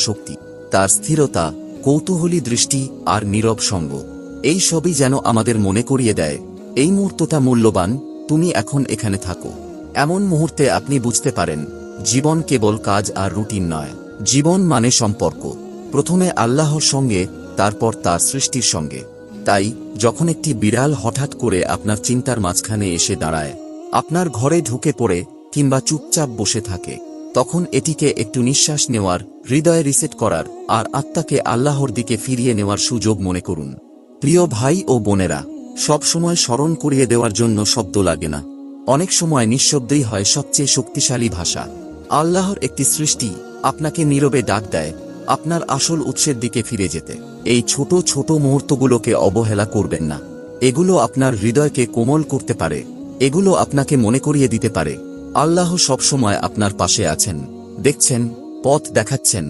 শক্তি, তার স্থিরতা, কৌতূহলী দৃষ্টি আর নীরব সঙ্গ, এই সবই যেন আমাদের মনে করিয়ে দেয় এই মুহূর্তটা মূল্যবান, তুমি এখন এখানে থাকো। এমন মুহূর্তে আপনি বুঝতে পারেন জীবন কেবল কাজ আর রুটিন নয়, জীবন মানে সম্পর্ক, প্রথমে আল্লাহর সঙ্গে, তারপর তার সৃষ্টির সঙ্গে। তাই যখন একটি বিড়াল হঠাৎ করে আপনার চিন্তার মাঝখানে এসে দাঁড়ায়, আপনার ঘরে ঢুকে পড়ে কিংবা চুপচাপ বসে থাকে, তখন এটিকে একটু নিঃশ্বাস নেওয়ার, হৃদয় রিসেট করার আর আত্মাকে আল্লাহর দিকে ফিরিয়ে নেওয়ার সুযোগ মনে করুন। প্রিয় ভাই ও বোনেরা, সব সময় স্মরণ করিয়ে দেওয়ার জন্য শব্দ লাগে না, অনেক সময় নিঃশব্দেই হয় সবচেয়ে শক্তিশালী ভাষা। আল্লাহর একটি সৃষ্টি আপনাকে নীরবে ডাক দেয় আপনার আসল উৎসের দিকে ফিরে যেতে। এই ছোট ছোট মুহূর্তগুলোকে অবহেলা করবেন না, এগুলো আপনার হৃদয়কে কোমল করতে পারে, এগুলো আপনাকে মনে করিয়ে দিতে পারে আল্লাহ সবসময় আপনার পাশে আছেন, দেখছেন, পথ দেখাচ্ছেন।